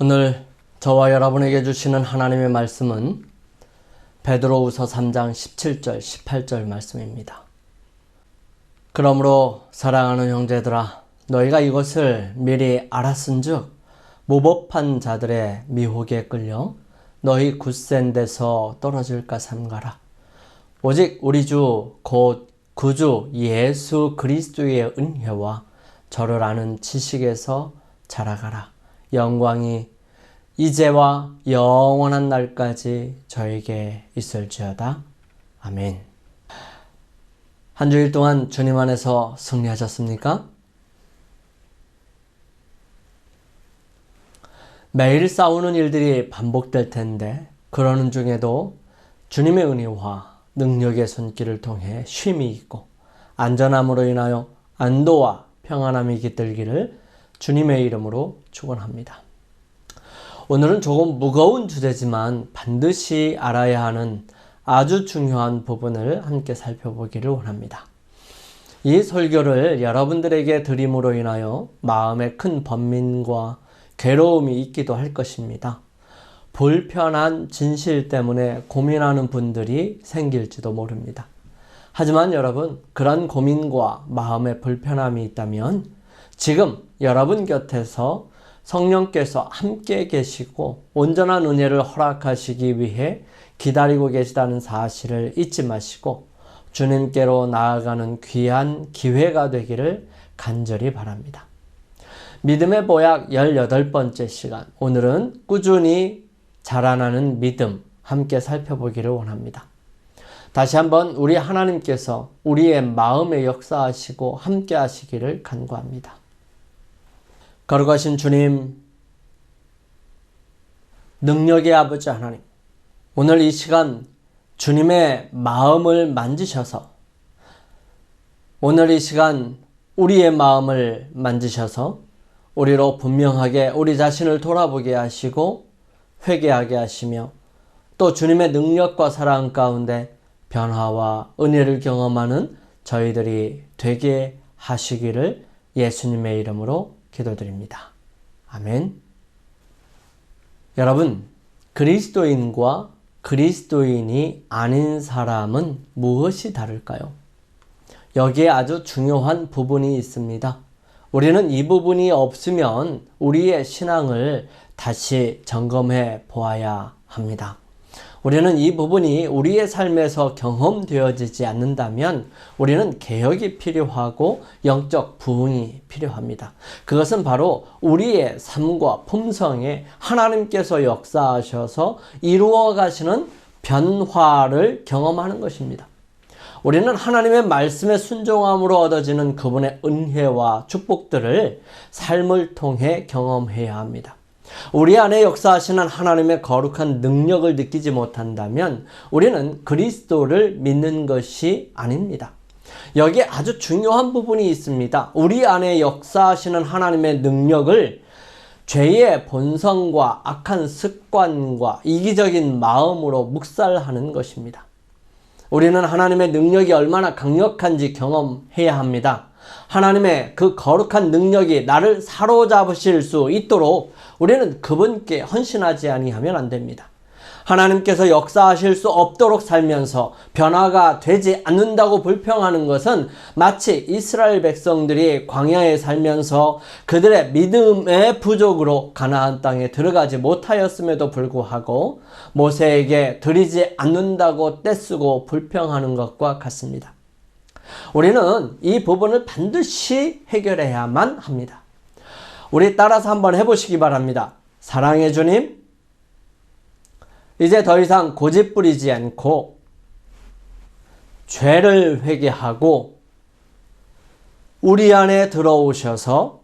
오늘 저와 여러분에게 주시는 하나님의 말씀은 베드로후서 3장 17절, 18절 말씀입니다. 그러므로 사랑하는 형제들아, 너희가 이것을 미리 알았은즉 모법한 자들의 미혹에 끌려 너희 굳센 데서 떨어질까 삼가라. 오직 우리 주 곧 구주 예수 그리스도의 은혜와 저를 아는 지식에서 자라가라. 영광이 이제와 영원한 날까지 저에게 있을지어다. 아멘. 한 주일 동안 주님 안에서 승리하셨습니까? 매일 싸우는 일들이 반복될 텐데 그러는 중에도 주님의 은혜와 능력의 손길을 통해 쉼이 있고 안전함으로 인하여 안도와 평안함이 깃들기를 주님의 이름으로 축원합니다. 오늘은 조금 무거운 주제지만 반드시 알아야 하는 아주 중요한 부분을 함께 살펴보기를 원합니다. 이 설교를 여러분들에게 드림으로 인하여 마음에 큰 번민과 괴로움이 있기도 할 것입니다. 불편한 진실 때문에 고민하는 분들이 생길지도 모릅니다. 하지만 여러분, 그런 고민과 마음의 불편함이 있다면 지금 여러분 곁에서 성령께서 함께 계시고 온전한 은혜를 허락하시기 위해 기다리고 계시다는 사실을 잊지 마시고 주님께로 나아가는 귀한 기회가 되기를 간절히 바랍니다. 믿음의 보약 18번째 시간, 오늘은 꾸준히 자라나는 믿음 함께 살펴보기를 원합니다. 다시 한번 우리 하나님께서 우리의 마음에 역사하시고 함께 하시기를 간구합니다. 거룩하신 주님, 능력의 아버지 하나님, 오늘 이 시간 주님의 마음을 만지셔서 오늘 이 시간 우리의 마음을 만지셔서 우리로 분명하게 우리 자신을 돌아보게 하시고 회개하게 하시며 또 주님의 능력과 사랑 가운데 변화와 은혜를 경험하는 저희들이 되게 하시기를 예수님의 이름으로 기도드립니다. 아멘. 여러분, 그리스도인과 그리스도인이 아닌 사람은 무엇이 다를까요? 여기에 아주 중요한 부분이 있습니다. 우리는 이 부분이 없으면 우리의 신앙을 다시 점검해 보아야 합니다. 우리는 이 부분이 우리의 삶에서 경험되어지지 않는다면 우리는 개혁이 필요하고 영적 부흥이 필요합니다. 그것은 바로 우리의 삶과 품성에 하나님께서 역사하셔서 이루어 가시는 변화를 경험하는 것입니다. 우리는 하나님의 말씀에 순종함으로 얻어지는 그분의 은혜와 축복들을 삶을 통해 경험해야 합니다. 우리 안에 역사하시는 하나님의 거룩한 능력을 느끼지 못한다면 우리는 그리스도를 믿는 것이 아닙니다. 여기에 아주 중요한 부분이 있습니다. 우리 안에 역사하시는 하나님의 능력을 죄의 본성과 악한 습관과 이기적인 마음으로 묵살하는 것입니다. 우리는 하나님의 능력이 얼마나 강력한지 경험해야 합니다. 하나님의 그 거룩한 능력이 나를 사로잡으실 수 있도록 우리는 그분께 헌신하지 아니하면 안 됩니다. 하나님께서 역사하실 수 없도록 살면서 변화가 되지 않는다고 불평하는 것은 마치 이스라엘 백성들이 광야에 살면서 그들의 믿음의 부족으로 가나안 땅에 들어가지 못하였음에도 불구하고 모세에게 드리지 않는다고 떼쓰고 불평하는 것과 같습니다. 우리는 이 부분을 반드시 해결해야만 합니다. 우리 따라서 한번 해보시기 바랍니다. 사랑의 주님, 이제 더 이상 고집 부리지 않고 죄를 회개하고 우리 안에 들어오셔서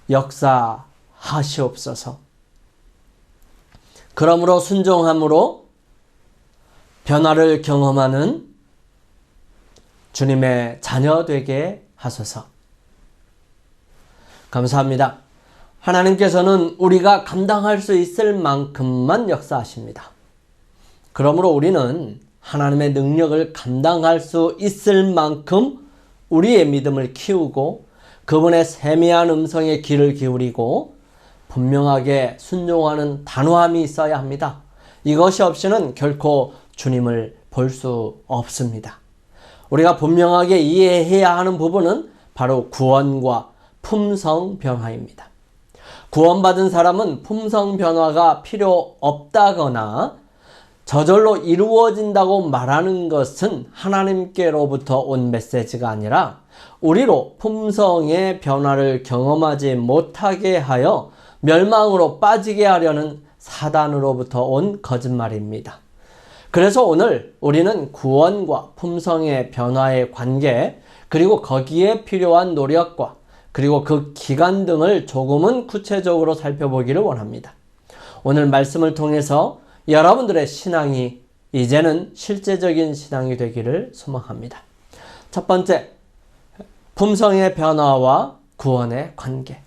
역사하시옵소서. 그러므로 순종함으로 변화를 경험하는 주님의 자녀 되게 하소서. 감사합니다. 하나님께서는 우리가 감당할 수 있을 만큼만 역사하십니다. 그러므로 우리는 하나님의 능력을 감당할 수 있을 만큼 우리의 믿음을 키우고 그분의 세미한 음성에 귀를 기울이고 분명하게 순종하는 단호함이 있어야 합니다. 이것이 없이는 결코 주님을 볼 수 없습니다. 우리가 분명하게 이해해야 하는 부분은 바로 구원과 품성 변화입니다. 구원받은 사람은 품성 변화가 필요 없다거나 저절로 이루어진다고 말하는 것은 하나님께로부터 온 메시지가 아니라 우리로 품성의 변화를 경험하지 못하게 하여 멸망으로 빠지게 하려는 사단으로부터 온 거짓말입니다. 그래서 오늘 우리는 구원과 품성의 변화의 관계, 그리고 거기에 필요한 노력과 그리고 그 기간 등을 조금은 구체적으로 살펴보기를 원합니다. 오늘 말씀을 통해서 여러분들의 신앙이 이제는 실제적인 신앙이 되기를 소망합니다. 첫 번째, 품성의 변화와 구원의 관계.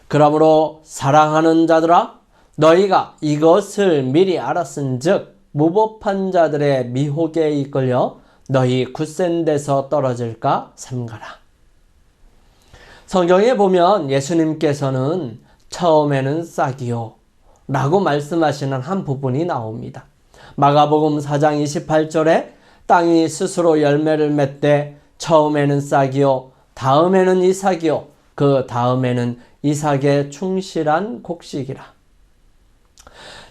그러므로 사랑하는 자들아, 너희가 이것을 미리 알았은즉 무법한 자들의 미혹에 이끌려 너희 굳센 데서 떨어질까 삼가라. 성경에 보면 예수님께서는 처음에는 싹이요 라고 말씀하시는 한 부분이 나옵니다. 마가복음 4장 28절에 땅이 스스로 열매를 맺되 처음에는 싹이요 다음에는 이삭이요 그 다음에는 이삭의 충실한 곡식이라.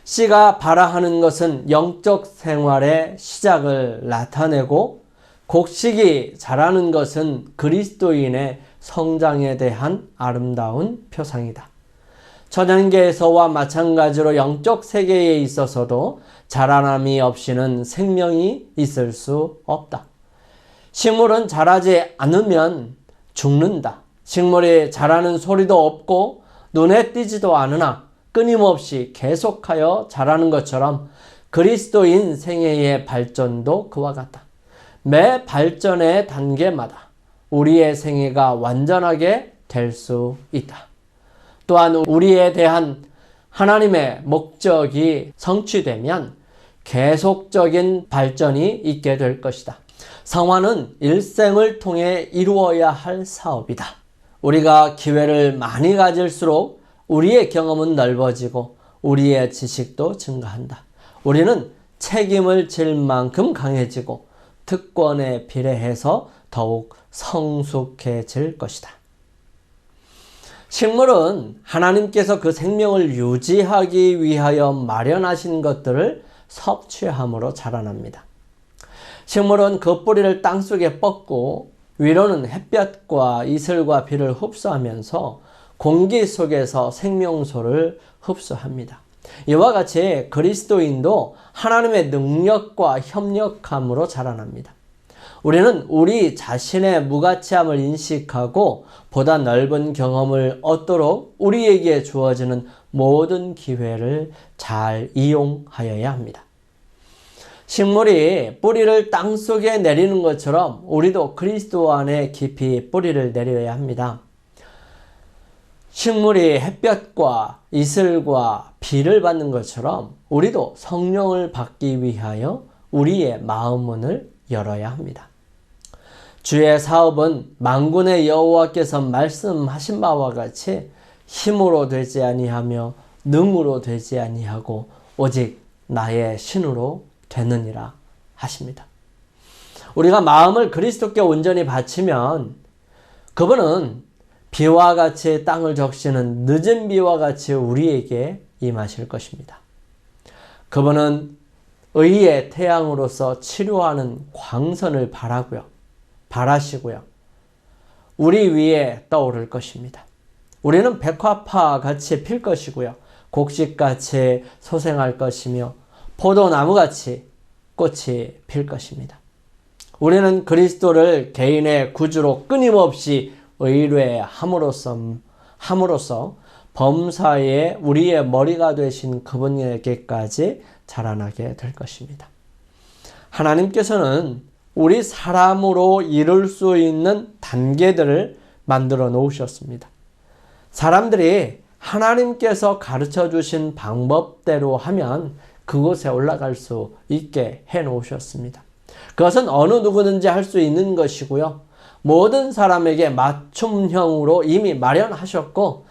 씨가 발화하는 것은 영적 생활의 시작을 나타내고 곡식이 자라는 것은 그리스도인의 성장에 대한 아름다운 표상이다. 천연계에서와 마찬가지로 영적 세계에 있어서도 자라남이 없이는 생명이 있을 수 없다. 식물은 자라지 않으면 죽는다. 식물이 자라는 소리도 없고 눈에 띄지도 않으나 끊임없이 계속하여 자라는 것처럼 그리스도인 생애의 발전도 그와 같다. 매 발전의 단계마다 우리의 생애가 완전하게 될 수 있다. 또한 우리에 대한 하나님의 목적이 성취되면 계속적인 발전이 있게 될 것이다. 성화는 일생을 통해 이루어야 할 사업이다. 우리가 기회를 많이 가질수록 우리의 경험은 넓어지고 우리의 지식도 증가한다. 우리는 책임을 질 만큼 강해지고 특권에 비례해서 더욱 성숙해질 것이다. 식물은 하나님께서 그 생명을 유지하기 위하여 마련하신 것들을 섭취함으로 자라납니다. 식물은 그 뿌리를 땅속에 뻗고 위로는 햇볕과 이슬과 비를 흡수하면서 공기 속에서 생명소를 흡수합니다. 이와 같이 그리스도인도 하나님의 능력과 협력함으로 자라납니다. 우리는 우리 자신의 무가치함을 인식하고 보다 넓은 경험을 얻도록 우리에게 주어지는 모든 기회를 잘 이용하여야 합니다. 식물이 뿌리를 땅속에 내리는 것처럼 우리도 그리스도 안에 깊이 뿌리를 내려야 합니다. 식물이 햇볕과 이슬과 비를 받는 것처럼 우리도 성령을 받기 위하여 우리의 마음 문을 열어야 합니다. 주의 사업은 만군의 여호와께서 말씀하신 바와 같이 힘으로 되지 아니하며 능으로 되지 아니하고 오직 나의 신으로 되느니라 하십니다. 우리가 마음을 그리스도께 온전히 바치면 그분은 비와 같이 땅을 적시는 늦은 비와 같이 우리에게 임하실 것입니다. 그분은 의의 태양으로서 치료하는 광선을 바라시고요. 우리 위에 떠오를 것입니다. 우리는 백화파 같이 필 것이고요. 곡식같이 소생할 것이며 포도나무같이 꽃이 필 것입니다. 우리는 그리스도를 개인의 구주로 끊임없이 의뢰함으로써 범사에 우리의 머리가 되신 그분에게까지 자라나게 될 것입니다. 하나님께서는 우리 사람으로 이룰 수 있는 단계들을 만들어 놓으셨습니다. 사람들이 하나님께서 가르쳐 주신 방법대로 하면 그곳에 올라갈 수 있게 해 놓으셨습니다. 그것은 어느 누구든지 할 수 있는 것이고요. 모든 사람에게 맞춤형으로 이미 마련하셨고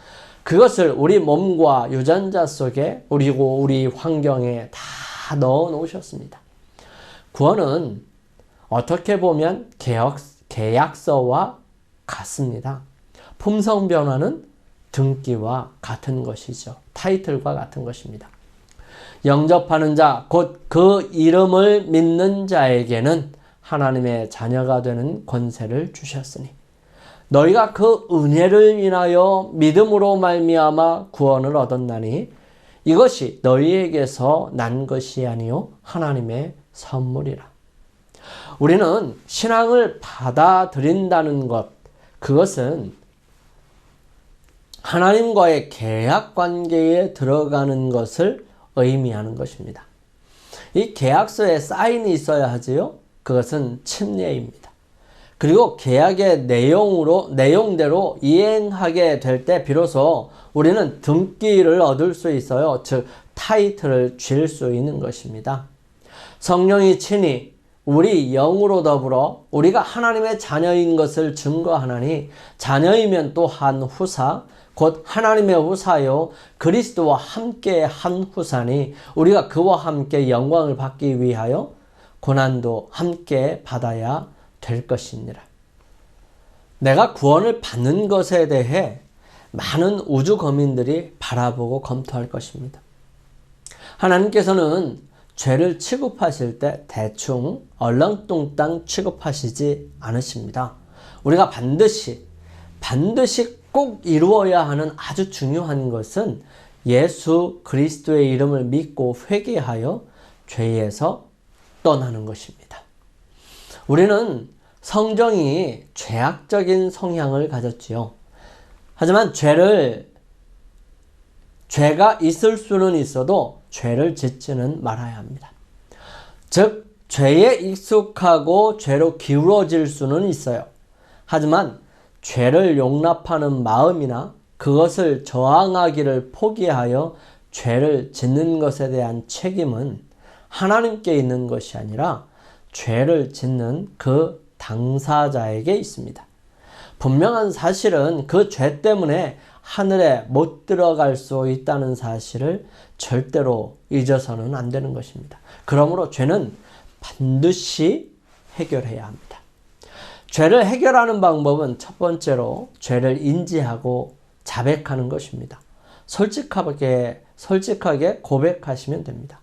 그것을 우리 몸과 유전자 속에 그리고 우리 환경에 다 넣어 놓으셨습니다. 구원은 어떻게 보면 계약서와 같습니다. 품성 변화는 등기와 같은 것이죠. 타이틀과 같은 것입니다. 영접하는 자, 곧 그 이름을 믿는 자에게는 하나님의 자녀가 되는 권세를 주셨으니 너희가 그 은혜를 인하여 믿음으로 말미암아 구원을 얻었나니 이것이 너희에게서 난 것이 아니요 하나님의 선물이라. 우리는 신앙을 받아들인다는 것, 그것은 하나님과의 계약 관계에 들어가는 것을 의미하는 것입니다. 이 계약서에 사인이 있어야 하지요. 그것은 침례입니다. 그리고 계약의 내용대로 이행하게 될 때 비로소 우리는 등기를 얻을 수 있어요. 즉 타이틀을 쥘 수 있는 것입니다. 성령이 친히 우리 영으로 더불어 우리가 하나님의 자녀인 것을 증거하나니 자녀이면 또한 후사 곧 하나님의 후사요 그리스도와 함께 한 후사니 우리가 그와 함께 영광을 받기 위하여 고난도 함께 받아야 될 것이니라. 내가 구원을 받는 것에 대해 많은 우주 거민들이 바라보고 검토할 것입니다. 하나님께서는 죄를 취급하실 때 대충 얼렁뚱땅 취급하시지 않으십니다. 우리가 반드시 꼭 이루어야 하는 아주 중요한 것은 예수 그리스도의 이름을 믿고 회개하여 죄에서 떠나는 것입니다. 우리는 성정이 죄악적인 성향을 가졌지요. 하지만 죄가 있을 수는 있어도 죄를 짓지는 말아야 합니다. 즉 죄에 익숙하고 죄로 기울어질 수는 있어요. 하지만 죄를 용납하는 마음이나 그것을 저항하기를 포기하여 죄를 짓는 것에 대한 책임은 하나님께 있는 것이 아니라 죄를 짓는 그 당사자에게 있습니다. 분명한 사실은 그 죄 때문에 하늘에 못 들어갈 수 있다는 사실을 절대로 잊어서는 안 되는 것입니다. 그러므로 죄는 반드시 해결해야 합니다. 죄를 해결하는 방법은 첫 번째로 죄를 인지하고 자백하는 것입니다. 솔직하게 고백하시면 됩니다.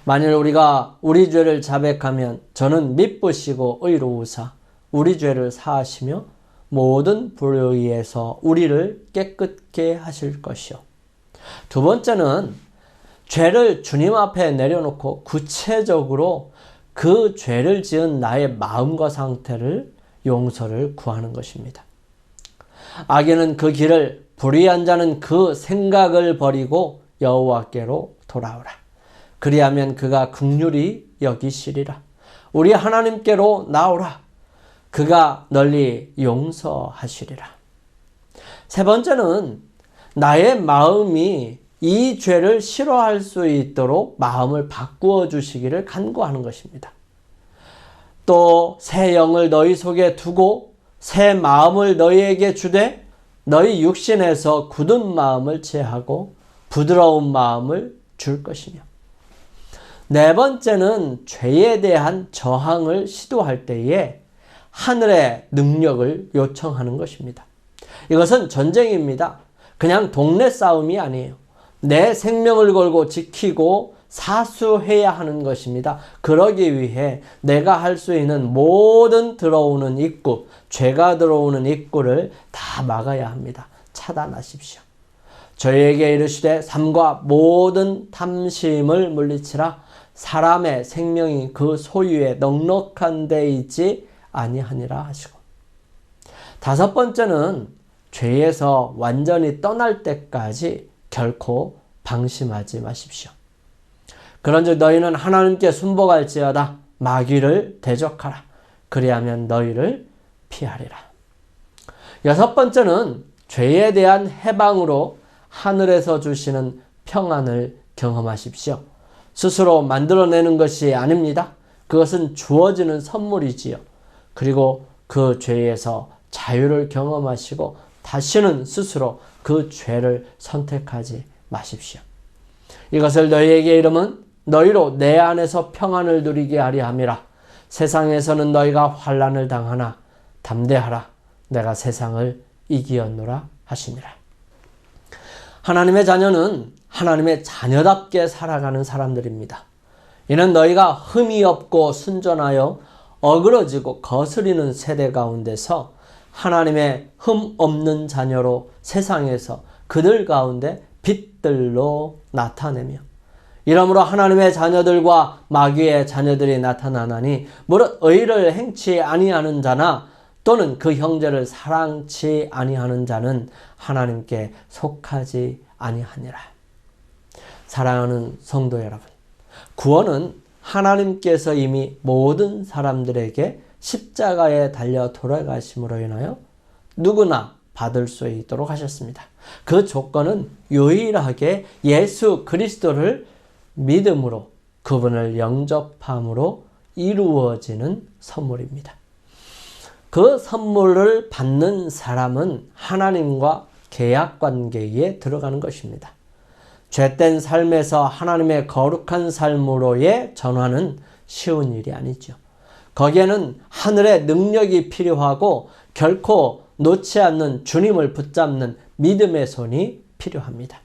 만일 우리가 우리 죄를 자백하면 저는 미쁘시고 의로우사 우리 죄를 사하시며 모든 불의에서 우리를 깨끗게 하실 것이요. 두 번째는 죄를 주님 앞에 내려놓고 구체적으로 그 죄를 지은 나의 마음과 상태를 용서를 구하는 것입니다. 악인은 그 길을, 불의한 자는 그 생각을 버리고 여호와께로 돌아오라. 그리하면 그가 긍휼히 여기시리라. 우리 하나님께로 나오라. 그가 널리 용서하시리라. 세 번째는 나의 마음이 이 죄를 싫어할 수 있도록 마음을 바꾸어 주시기를 간구하는 것입니다. 또 새 영을 너희 속에 두고 새 마음을 너희에게 주되 너희 육신에서 굳은 마음을 제하고 부드러운 마음을 줄 것이며. 네 번째는 죄에 대한 저항을 시도할 때에 하늘의 능력을 요청하는 것입니다. 이것은 전쟁입니다. 그냥 동네 싸움이 아니에요. 내 생명을 걸고 지키고 사수해야 하는 것입니다. 그러기 위해 내가 할 수 있는 모든 들어오는 입구, 죄가 들어오는 입구를 다 막아야 합니다. 차단하십시오. 저희에게 이르시되 삼가 모든 탐심을 물리치라. 사람의 생명이 그 소유에 넉넉한 데 있지 아니하니라 하시고. 다섯 번째는 죄에서 완전히 떠날 때까지 결코 방심하지 마십시오. 그런즉 너희는 하나님께 순복할지어다. 마귀를 대적하라. 그리하면 너희를 피하리라. 여섯 번째는 죄에 대한 해방으로 하늘에서 주시는 평안을 경험하십시오. 스스로 만들어내는 것이 아닙니다. 그것은 주어지는 선물이지요. 그리고 그 죄에서 자유를 경험하시고 다시는 스스로 그 죄를 선택하지 마십시오. 이것을 너희에게 이름은 너희로 내 안에서 평안을 누리게 하려 함이라. 세상에서는 너희가 환난을 당하나 담대하라. 내가 세상을 이기었노라 하시니라. 하나님의 자녀는 하나님의 자녀답게 살아가는 사람들입니다. 이는 너희가 흠이 없고 순전하여 어그러지고 거스리는 세대 가운데서 하나님의 흠 없는 자녀로 세상에서 그들 가운데 빛들로 나타내며, 이러므로 하나님의 자녀들과 마귀의 자녀들이 나타나나니 무릇 의를 행치 아니하는 자나 또는 그 형제를 사랑치 아니하는 자는 하나님께 속하지 아니하니라. 사랑하는 성도 여러분, 구원은 하나님께서 이미 모든 사람들에게 십자가에 달려 돌아가심으로 인하여 누구나 받을 수 있도록 하셨습니다. 그 조건은 유일하게 예수 그리스도를 믿음으로, 그분을 영접함으로 이루어지는 선물입니다. 그 선물을 받는 사람은 하나님과 계약관계에 들어가는 것입니다. 죄된 삶에서 하나님의 거룩한 삶으로의 전환은 쉬운 일이 아니죠. 거기에는 하늘의 능력이 필요하고 결코 놓지 않는 주님을 붙잡는 믿음의 손이 필요합니다.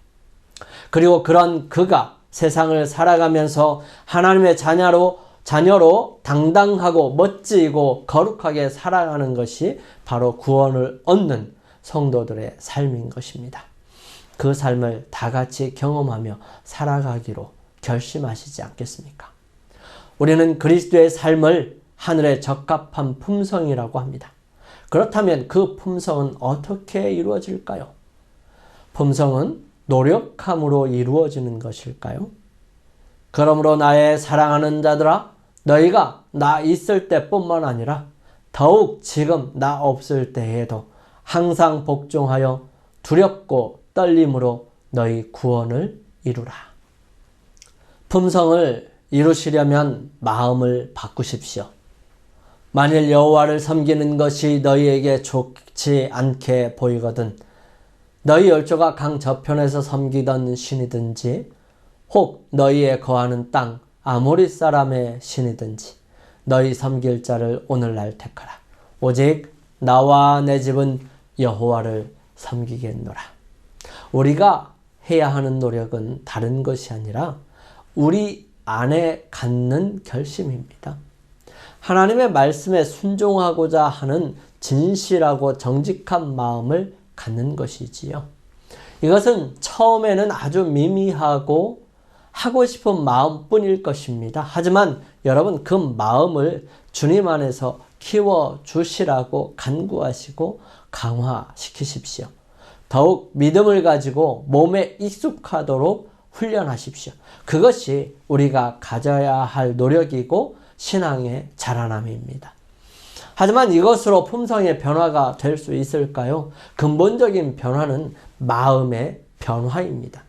그리고 그런 그가 세상을 살아가면서 하나님의 자녀로 당당하고 멋지고 거룩하게 살아가는 것이 바로 구원을 얻는 성도들의 삶인 것입니다. 그 삶을 다 같이 경험하며 살아가기로 결심하시지 않겠습니까? 우리는 그리스도의 삶을 하늘에 적합한 품성이라고 합니다. 그렇다면 그 품성은 어떻게 이루어질까요? 품성은 노력함으로 이루어지는 것일까요? 그러므로 나의 사랑하는 자들아, 너희가 나 있을 때뿐만 아니라 더욱 지금 나 없을 때에도 항상 복종하여 두렵고 떨림으로 너희 구원을 이루라. 품성을 이루시려면 마음을 바꾸십시오. 만일 여호와를 섬기는 것이 너희에게 좋지 않게 보이거든 너희 열조가 강 저편에서 섬기던 신이든지 혹 너희의 거하는 땅 아모리 사람의 신이든지 너희 섬길 자를 오늘날 택하라. 오직 나와 내 집은 여호와를 섬기겠노라. 우리가 해야 하는 노력은 다른 것이 아니라 우리 안에 갖는 결심입니다. 하나님의 말씀에 순종하고자 하는 진실하고 정직한 마음을 갖는 것이지요. 이것은 처음에는 아주 미미하고 하고 싶은 마음뿐일 것입니다. 하지만 여러분, 그 마음을 주님 안에서 키워주시라고 간구하시고 강화시키십시오. 더욱 믿음을 가지고 몸에 익숙하도록 훈련하십시오. 그것이 우리가 가져야 할 노력이고 신앙의 자라남입니다. 하지만 이것으로 품성의 변화가 될 수 있을까요? 근본적인 변화는 마음의 변화입니다.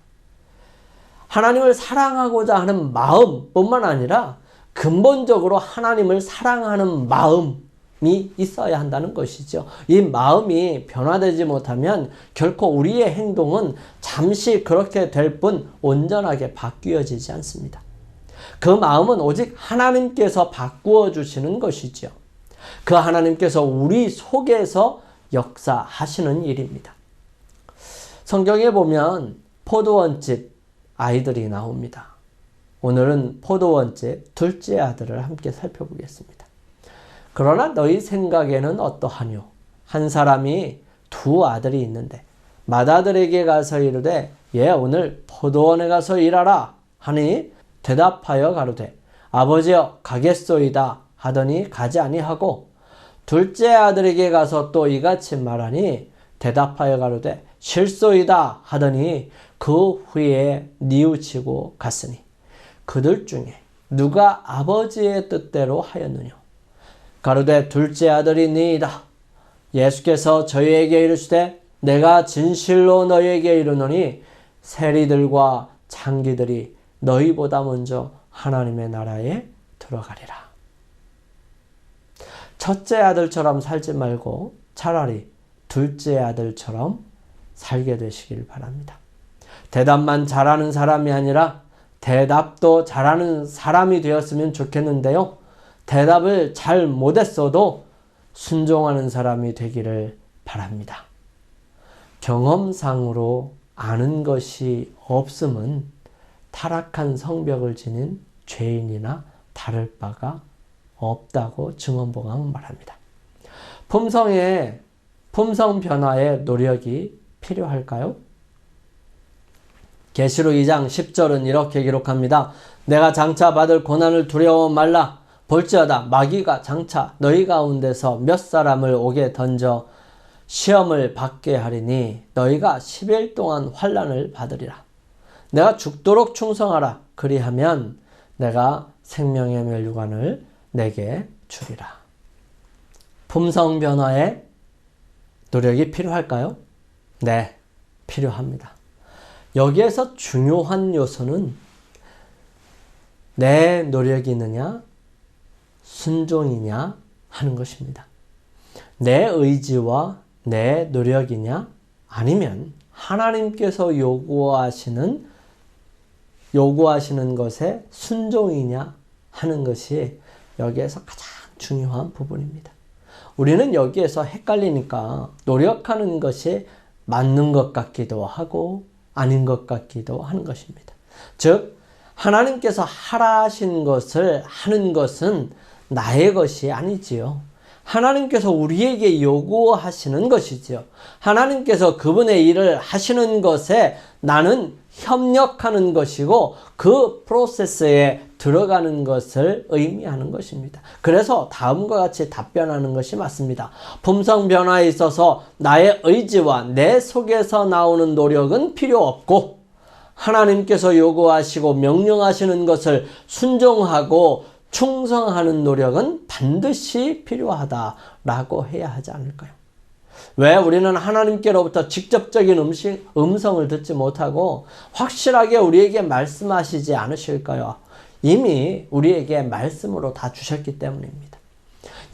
하나님을 사랑하고자 하는 마음뿐만 아니라 근본적으로 하나님을 사랑하는 마음이 있어야 한다는 것이죠. 이 마음이 변화되지 못하면 결코 우리의 행동은 잠시 그렇게 될 뿐 온전하게 바뀌어지지 않습니다. 그 마음은 오직 하나님께서 바꾸어 주시는 것이죠. 그 하나님께서 우리 속에서 역사하시는 일입니다. 성경에 보면 포도원집 아이들이 나옵니다. 오늘은 포도원집 둘째 아들을 함께 살펴보겠습니다. 그러나 너희 생각에는 어떠하뇨? 한 사람이 두 아들이 있는데 맏아들에게 가서 이르되 오늘 포도원에 가서 일하라 하니 대답하여 가로되 아버지여 가겠소이다 하더니 가지 아니하고 둘째 아들에게 가서 또 이같이 말하니 대답하여 가로되 실소이다 하더니 그 후에 뉘우치고 갔으니 그들 중에 누가 아버지의 뜻대로 하였느냐? 가로되 둘째 아들이니이다. 예수께서 저희에게 이르시되 내가 진실로 너희에게 이르노니 세리들과 창기들이 너희보다 먼저 하나님의 나라에 들어가리라. 첫째 아들처럼 살지 말고 차라리 둘째 아들처럼 살게 되시길 바랍니다. 대답만 잘하는 사람이 아니라 대답도 잘하는 사람이 되었으면 좋겠는데요. 대답을 잘 못했어도 순종하는 사람이 되기를 바랍니다. 경험상으로 아는 것이 없음은 타락한 성벽을 지닌 죄인이나 다를 바가 없다고 증언보감은 말합니다. 품성 변화의 노력이 필요할까요? 계시록 2장 10절은 이렇게 기록합니다. 내가 장차 받을 고난을 두려워 말라. 볼지어다 마귀가 장차 너희 가운데서 몇 사람을 옥에 던져 시험을 받게 하리니 너희가 10일 동안 환난을 받으리라. 내가 죽도록 충성하라. 그리하면 내가 생명의 멸류관을 내게 주리라. 품성 변화에 노력이 필요할까요? 네, 필요합니다. 여기에서 중요한 요소는 내 노력이 있느냐, 순종이냐 하는 것입니다. 내 의지와 내 노력이냐, 아니면 하나님께서 요구하시는 것에 순종이냐 하는 것이 여기에서 가장 중요한 부분입니다. 우리는 여기에서 헷갈리니까 노력하는 것이 맞는 것 같기도 하고 아닌 것 같기도 하는 것입니다. 즉 하나님께서 하라 하신 것을 하는 것은 나의 것이 아니지요. 하나님께서 우리에게 요구하시는 것이지요. 하나님께서 그분의 일을 하시는 것에 나는 협력하는 것이고 그 프로세스에 들어가는 것을 의미하는 것입니다. 그래서 다음과 같이 답변하는 것이 맞습니다. 품성 변화에 있어서 나의 의지와 내 속에서 나오는 노력은 필요 없고 하나님께서 요구하시고 명령하시는 것을 순종하고 충성하는 노력은 반드시 필요하다라고 해야 하지 않을까요? 왜 우리는 하나님께로부터 직접적인 음성을 듣지 못하고 확실하게 우리에게 말씀하시지 않으실까요? 이미 우리에게 말씀으로 다 주셨기 때문입니다.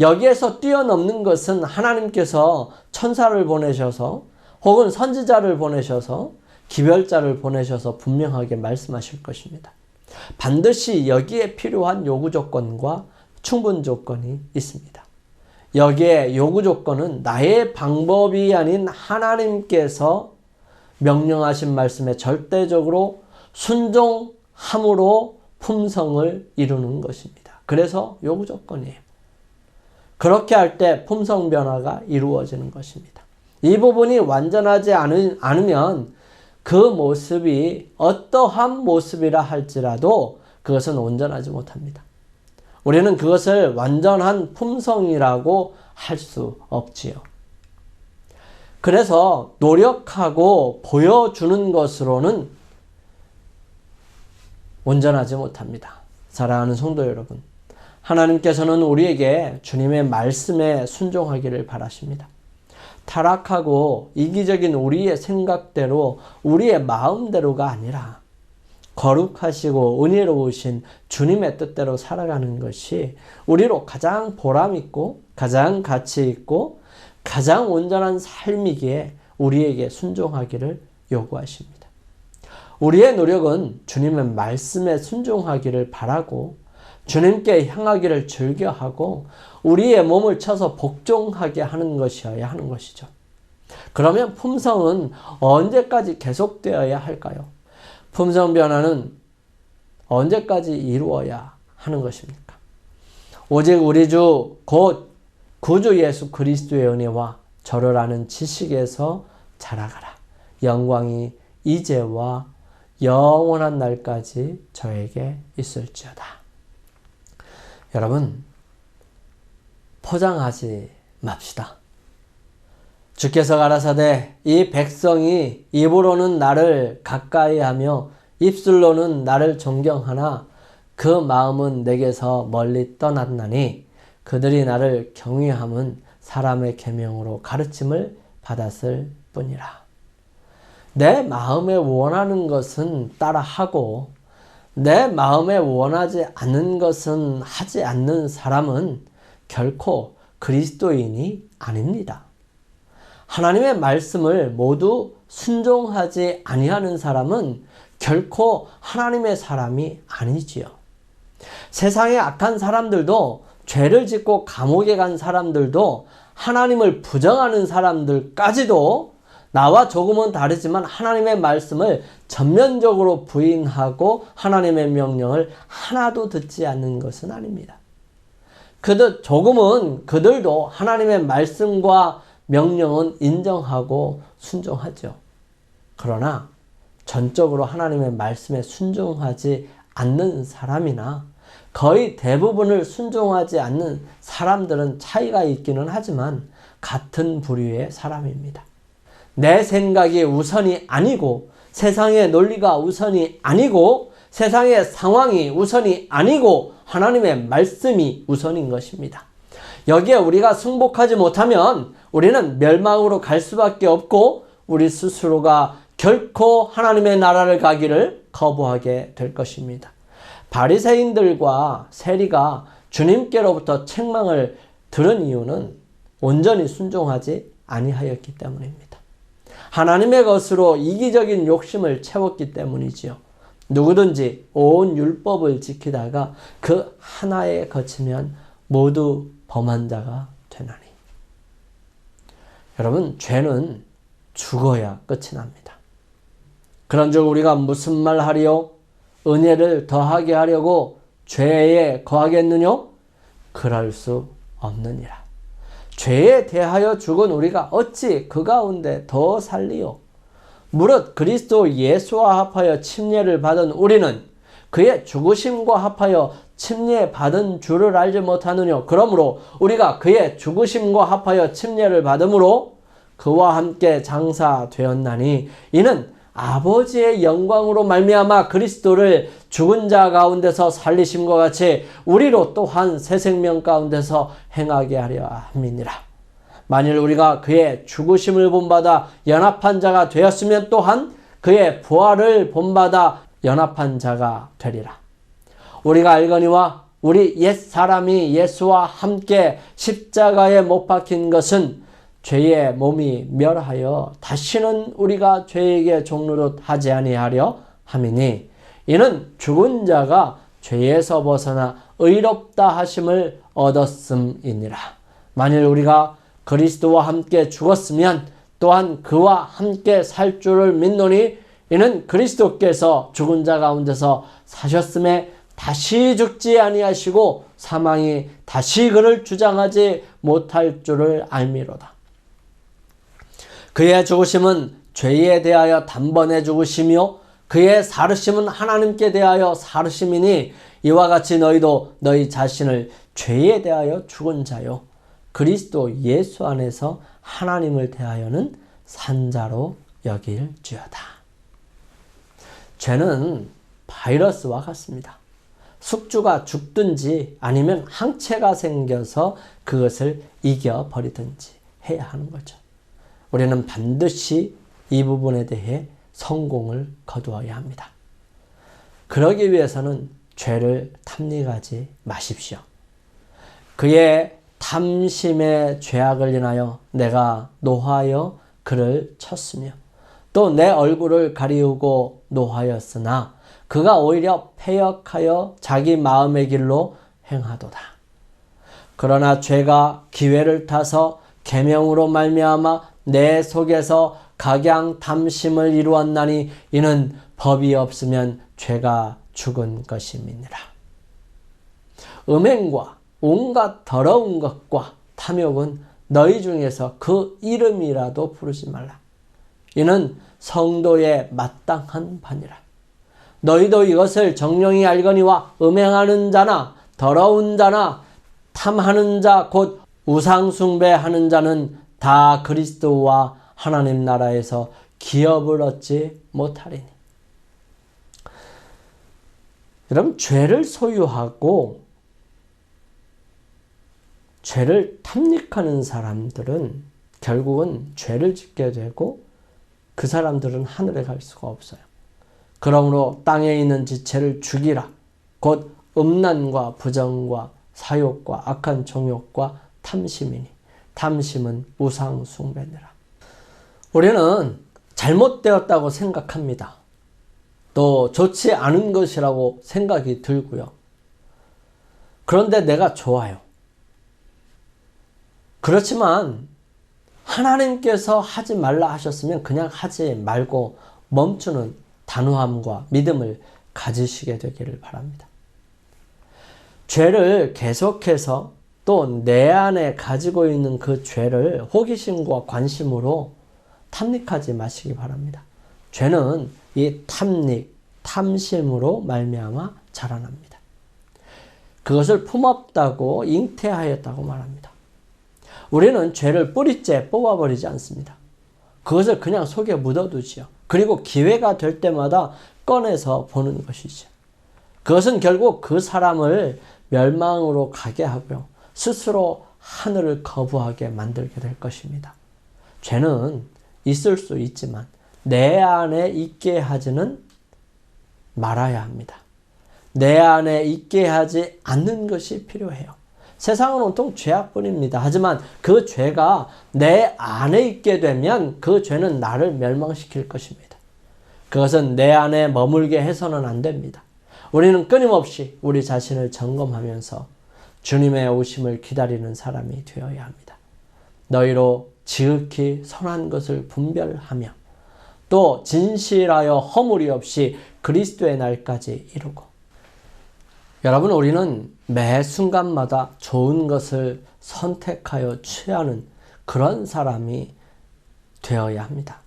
여기에서 뛰어넘는 것은 하나님께서 천사를 보내셔서 혹은 선지자를 보내셔서 기별자를 보내셔서 분명하게 말씀하실 것입니다. 반드시 여기에 필요한 요구 조건과 충분 조건이 있습니다. 여기에 요구 조건은 나의 방법이 아닌 하나님께서 명령하신 말씀에 절대적으로 순종함으로 품성을 이루는 것입니다. 그래서 요구 조건이에요. 그렇게 할 때 품성 변화가 이루어지는 것입니다. 이 부분이 완전하지 않으면 그 모습이 어떠한 모습이라 할지라도 그것은 온전하지 못합니다. 우리는 그것을 완전한 품성이라고 할 수 없지요. 그래서 노력하고 보여주는 것으로는 온전하지 못합니다. 사랑하는 성도 여러분, 하나님께서는 우리에게 주님의 말씀에 순종하기를 바라십니다. 타락하고 이기적인 우리의 생각대로 우리의 마음대로가 아니라 거룩하시고 은혜로우신 주님의 뜻대로 살아가는 것이 우리로 가장 보람있고 가장 가치있고 가장 온전한 삶이기에 우리에게 순종하기를 요구하십니다. 우리의 노력은 주님의 말씀에 순종하기를 바라고 주님께 향하기를 즐겨하고 우리의 몸을 쳐서 복종하게 하는 것이어야 하는 것이죠. 그러면 품성은 언제까지 계속되어야 할까요? 품성 변화는 언제까지 이루어야 하는 것입니까? 오직 우리 주 곧 구주 예수 그리스도의 은혜와 저를 아는 지식에서 자라가라. 영광이 이제와 영원한 날까지 저에게 있을지어다. 여러분, 포장하지 맙시다. 주께서 가라사대 이 백성이 입으로는 나를 가까이하며 입술로는 나를 존경하나 그 마음은 내게서 멀리 떠났나니 그들이 나를 경외함은 사람의 계명으로 가르침을 받았을 뿐이라. 내 마음에 원하는 것은 따라하고 내 마음에 원하지 않는 것은 하지 않는 사람은 결코 그리스도인이 아닙니다. 하나님의 말씀을 모두 순종하지 아니하는 사람은 결코 하나님의 사람이 아니지요. 세상의 악한 사람들도, 죄를 짓고 감옥에 간 사람들도, 하나님을 부정하는 사람들까지도 나와 조금은 다르지만 하나님의 말씀을 전면적으로 부인하고 하나님의 명령을 하나도 듣지 않는 것은 아닙니다. 조금은 그들도 하나님의 말씀과 명령은 인정하고 순종하죠. 그러나 전적으로 하나님의 말씀에 순종하지 않는 사람이나 거의 대부분을 순종하지 않는 사람들은 차이가 있기는 하지만 같은 부류의 사람입니다. 내 생각이 우선이 아니고, 세상의 논리가 우선이 아니고, 세상의 상황이 우선이 아니고 하나님의 말씀이 우선인 것입니다. 여기에 우리가 승복하지 못하면 우리는 멸망으로 갈 수밖에 없고 우리 스스로가 결코 하나님의 나라를 가기를 거부하게 될 것입니다. 바리새인들과 세리가 주님께로부터 책망을 들은 이유는 온전히 순종하지 아니하였기 때문입니다. 하나님의 것으로 이기적인 욕심을 채웠기 때문이지요. 누구든지 온 율법을 지키다가 그 하나에 거치면 모두 범한 자가 되나니. 여러분, 죄는 죽어야 끝이 납니다. 그런즉 우리가 무슨 말 하리요? 은혜를 더하게 하려고 죄에 거하겠느뇨? 그럴 수 없느니라. 죄에 대하여 죽은 우리가 어찌 그 가운데 더 살리요? 무릇 그리스도 예수와 합하여 침례를 받은 우리는 그의 죽으심과 합하여 침례 받은 줄을 알지 못하느뇨? 그러므로 우리가 그의 죽으심과 합하여 침례를 받음으로 그와 함께 장사되었나니, 이는 아버지의 영광으로 말미암아 그리스도를 죽은 자 가운데서 살리심과 같이 우리로 또한 새 생명 가운데서 행하게 하려 함이니라. 만일 우리가 그의 죽으심을 본받아 연합한 자가 되었으면 또한 그의 부활을 본받아 연합한 자가 되리라. 우리가 알거니와 우리 옛 사람이 예수와 함께 십자가에 못 박힌 것은 죄의 몸이 멸하여 다시는 우리가 죄에게 종노릇 하지 아니하려 함이니, 이는 죽은 자가 죄에서 벗어나 의롭다 하심을 얻었음이니라. 만일 우리가 그리스도와 함께 죽었으면 또한 그와 함께 살 줄을 믿노니, 이는 그리스도께서 죽은 자 가운데서 사셨음에 다시 죽지 아니하시고 사망이 다시 그를 주장하지 못할 줄을 알미로다. 그의 죽으심은 죄에 대하여 단번에 죽으심이요 그의 살으심은 하나님께 대하여 살으심이니, 이와 같이 너희도 너희 자신을 죄에 대하여 죽은 자요 그리스도 예수 안에서 하나님을 대하여는 산 자로 여길지어다. 죄는 바이러스와 같습니다. 숙주가 죽든지 아니면 항체가 생겨서 그것을 이겨버리든지 해야 하는 거죠. 우리는 반드시 이 부분에 대해 성공을 거두어야 합니다. 그러기 위해서는 죄를 탐닉하지 마십시오. 그의 탐심의 죄악을 인하여 내가 노하여 그를 쳤으며 또 내 얼굴을 가리우고 노하였으나 그가 오히려 패역하여 자기 마음의 길로 행하도다. 그러나 죄가 기회를 타서 계명으로 말미암아 내 속에서 각양 탐심을 이루었나니, 이는 법이 없으면 죄가 죽은 것임이니라. 음행과 온갖 더러운 것과 탐욕은 너희 중에서 그 이름이라도 부르지 말라. 이는 성도의 마땅한 바니라. 너희도 이것을 정령이 알거니와 음행하는 자나 더러운 자나 탐하는 자 곧 우상숭배하는 자는 다 그리스도와 하나님 나라에서 기업을 얻지 못하리니. 여러분, 죄를 소유하고 죄를 탐닉하는 사람들은 결국은 죄를 짓게 되고 그 사람들은 하늘에 갈 수가 없어요. 그러므로 땅에 있는 지체를 죽이라. 곧 음란과 부정과 사욕과 악한 정욕과 탐심이니 탐심은 우상 숭배니라. 우리는 잘못되었다고 생각합니다. 또 좋지 않은 것이라고 생각이 들고요. 그런데 내가 좋아요. 그렇지만 하나님께서 하지 말라 하셨으면 그냥 하지 말고 멈추는 단호함과 믿음을 가지시게 되기를 바랍니다. 죄를 계속해서 또 내 안에 가지고 있는 그 죄를 호기심과 관심으로 탐닉하지 마시기 바랍니다. 죄는 이 탐닉, 탐심으로 말미암아 자라납니다. 그것을 품었다고 잉태하였다고 말합니다. 우리는 죄를 뿌리째 뽑아버리지 않습니다. 그것을 그냥 속에 묻어두지요. 그리고 기회가 될 때마다 꺼내서 보는 것이죠. 그것은 결국 그 사람을 멸망으로 가게 하고요. 스스로 하늘을 거부하게 만들게 될 것입니다. 죄는 있을 수 있지만 내 안에 있게 하지는 말아야 합니다. 내 안에 있게 하지 않는 것이 필요해요. 세상은 온통 죄악뿐입니다. 하지만 그 죄가 내 안에 있게 되면 그 죄는 나를 멸망시킬 것입니다. 그것은 내 안에 머물게 해서는 안 됩니다. 우리는 끊임없이 우리 자신을 점검하면서 주님의 오심을 기다리는 사람이 되어야 합니다. 너희로 지극히 선한 것을 분별하며 또 진실하여 허물이 없이 그리스도의 날까지 이루고. 여러분, 우리는 매 순간마다 좋은 것을 선택하여 취하는 그런 사람이 되어야 합니다.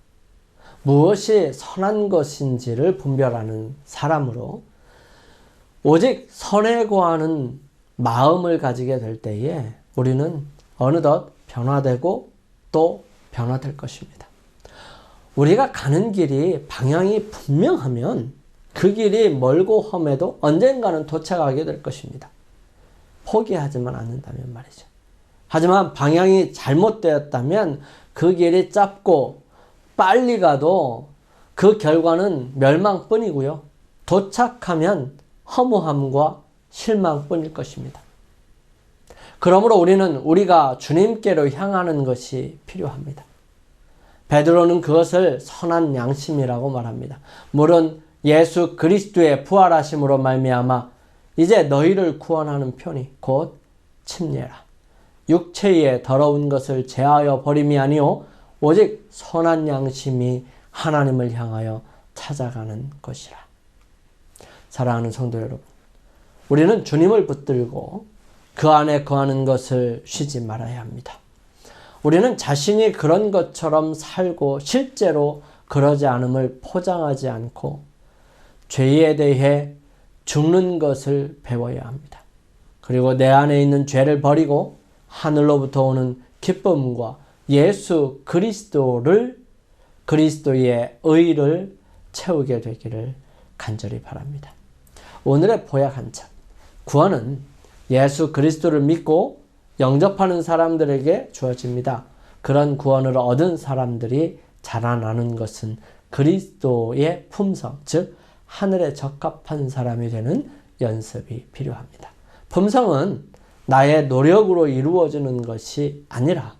무엇이 선한 것인지를 분별하는 사람으로 오직 선에 구하는 마음을 가지게 될 때에 우리는 어느덧 변화되고 또 변화될 것입니다. 우리가 가는 길이 방향이 분명하면 그 길이 멀고 험해도 언젠가는 도착하게 될 것입니다. 포기하지만 않는다면 말이죠. 하지만 방향이 잘못되었다면 그 길이 짧고 빨리 가도 그 결과는 멸망뿐이고요. 도착하면 허무함과 실망뿐일 것입니다. 그러므로 우리는 우리가 주님께로 향하는 것이 필요합니다. 베드로는 그것을 선한 양심이라고 말합니다. 물론 예수 그리스도의 부활하심으로 말미암아 이제 너희를 구원하는 편이 곧 침례라. 육체의 더러운 것을 제하여 버림이 아니요 오직 선한 양심이 하나님을 향하여 찾아가는 것이라. 사랑하는 성도 여러분, 우리는 주님을 붙들고 그 안에 거하는 것을 쉬지 말아야 합니다. 우리는 자신이 그런 것처럼 살고 실제로 그러지 않음을 포장하지 않고 죄에 대해 죽는 것을 배워야 합니다. 그리고 내 안에 있는 죄를 버리고 하늘로부터 오는 기쁨과 예수 그리스도의 의를 채우게 되기를 간절히 바랍니다. 오늘의 보약 한 참. 구원은 예수 그리스도를 믿고 영접하는 사람들에게 주어집니다. 그런 구원을 얻은 사람들이 자라나는 것은 그리스도의 품성, 즉 하늘에 적합한 사람이 되는 연습이 필요합니다. 품성은 나의 노력으로 이루어지는 것이 아니라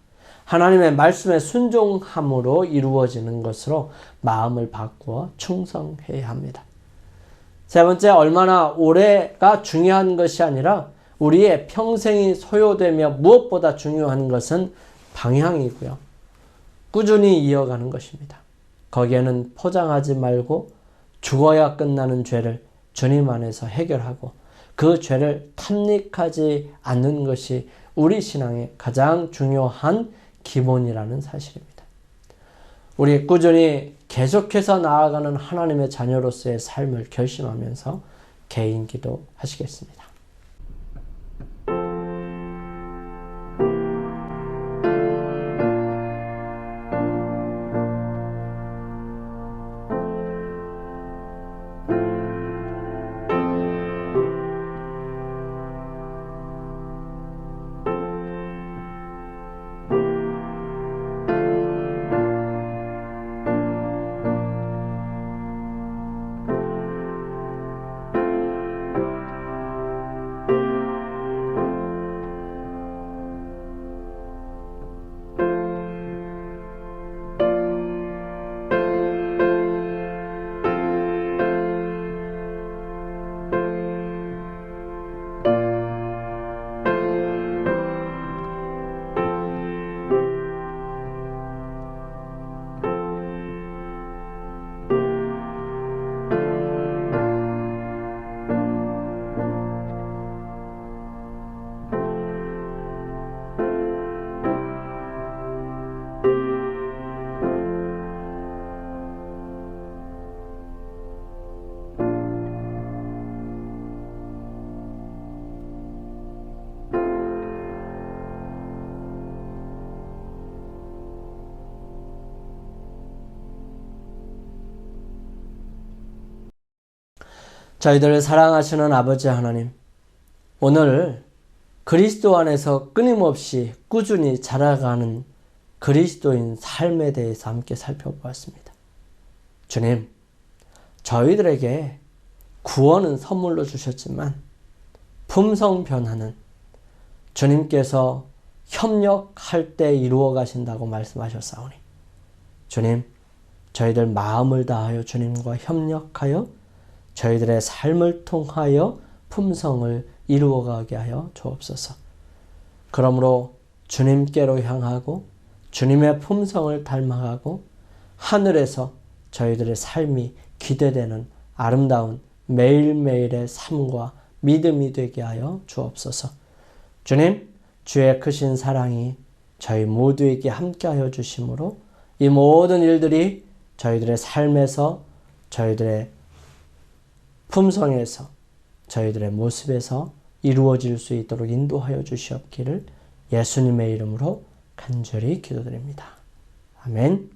하나님의 말씀에 순종함으로 이루어지는 것으로 마음을 바꾸어 충성해야 합니다. 세 번째, 얼마나 오래가 중요한 것이 아니라 우리의 평생이 소요되며 무엇보다 중요한 것은 방향이고요. 꾸준히 이어가는 것입니다. 거기에는 포장하지 말고 죽어야 끝나는 죄를 주님 안에서 해결하고 그 죄를 탐닉하지 않는 것이 우리 신앙의 가장 중요한 기본이라는 사실입니다. 우리 꾸준히 계속해서 나아가는 하나님의 자녀로서의 삶을 결심하면서 개인 기도 하시겠습니다. 저희들을 사랑하시는 아버지 하나님, 오늘 그리스도 안에서 끊임없이 꾸준히 자라가는 그리스도인 삶에 대해서 함께 살펴보았습니다. 주님, 저희들에게 구원은 선물로 주셨지만 품성 변화는 주님께서 협력할 때 이루어 가신다고 말씀하셨사오니 주님, 저희들 마음을 다하여 주님과 협력하여 저희들의 삶을 통하여 품성을 이루어가게 하여 주옵소서. 그러므로 주님께로 향하고 주님의 품성을 닮아가고 하늘에서 저희들의 삶이 기대되는 아름다운 매일매일의 삶과 믿음이 되게 하여 주옵소서. 주님, 주의 크신 사랑이 저희 모두에게 함께하여 주심으로 이 모든 일들이 저희들의 삶에서, 저희들의 품성에서, 저희들의 모습에서 이루어질 수 있도록 인도하여 주시옵기를 예수님의 이름으로 간절히 기도드립니다. 아멘.